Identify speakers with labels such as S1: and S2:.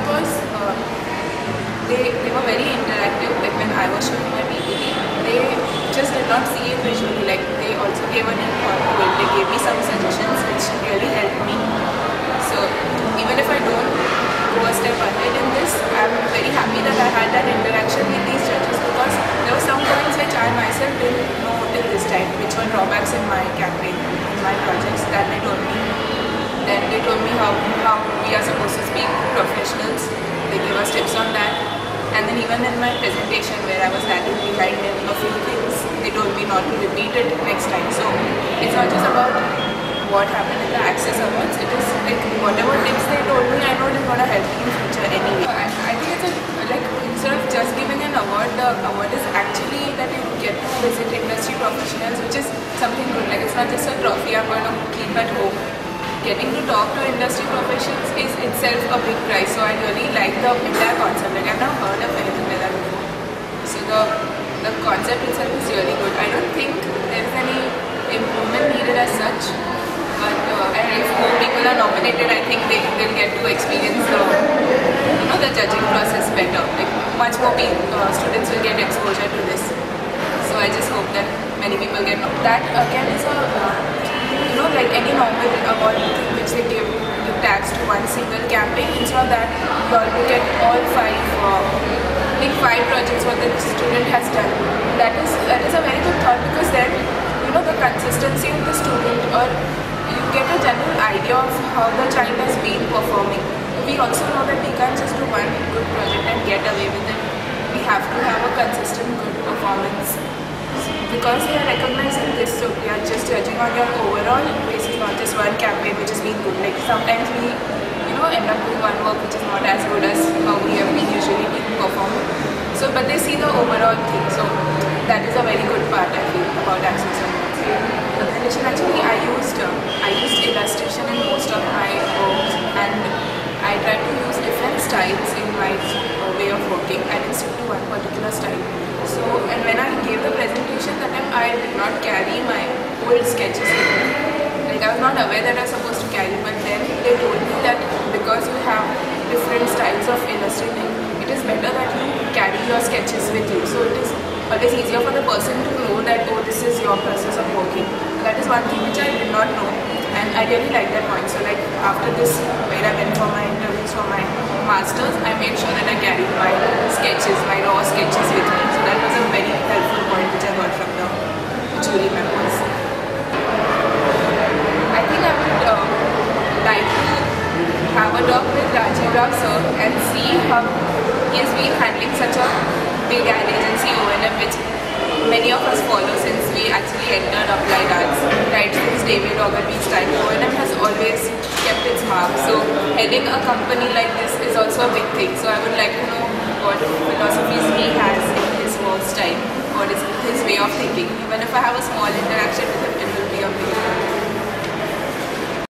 S1: was they were very interactive. Like when I was showing my PPT, they just did not see it visually. Like they also gave a deep thought to it. They gave me some suggestions which really helped me. So even if I don't go a step ahead in this, I'm very happy that I had that interaction with these judges, because there were some points which I myself didn't know till this time, which were drawbacks in my campaign, in my projects, that they told me. Then they told me how we are supposed to speak to professionals. They gave us tips on that. And then even in my presentation where I was lagging behind in a few things, they told me not to repeat it next time. So it's not just about what happened in the Access Awards, it is like whatever tips they told me, I know it is going to help me in future anyway. I think it's like instead of just giving an award, the award is actually that you get to visit industry professionals, which is something good. Like it's not just a trophy I'm going to keep at home. Getting to talk to industry professionals is itself a big prize. So I really like the entire concept. Like I've never heard of anything like that before. So the concept itself is really good. I don't think there is any improvement needed as such. But if more people are nominated, I think they'll get to experience the judging process better. Like much more students will get exposure to this. So I just hope that many people get that. Again is a like any normal award which they give tags to one single campaign. Instead of that, you all look at all five projects what the student has done. That is a very good thought, because then the consistency of the student, or you get a general idea of how the child has been performing. We also know that we can't just do one good project and get away with it. We have to have a consistent good performance. Because we are recognizing this, so we are just judging on your overall basis, not just one campaign which has been good. Like sometimes we end up doing one work which is not as good as how we have been usually performing. So but they see the overall thing, so that is a very good part I feel about Access Awards. Actually I used illustration in most of my works, and I tried to use different styles in my way of working. I didn't stick to one particular style. So, and when I gave the presentation that time, I did not carry my old sketches with me. Like I was not aware that I was supposed to carry, but then they told me that because you have different styles of illustrating, it is better that you carry your sketches with you. So it is always easier for the person to know that, oh, this is your process of working. That is one thing which I did not know, and I really like that point. So like after this, where I went for my interviews for my masters, I made sure that I carried my sketches, my raw sketches with me. So that was a very helpful point which I got from the jury members. I think I would like to have a talk with Rajiv Rao sir and see how he has been handling such a big ad agency, O&M, which many of us follow since we actually entered applied arts. Right since David Ogilvy's time, O&M has always kept its mark. So heading a company like this is also a big thing. So I would like to know what philosophies he has in his work style, what is his way of thinking. Even if I have a small interaction with him, it will be a big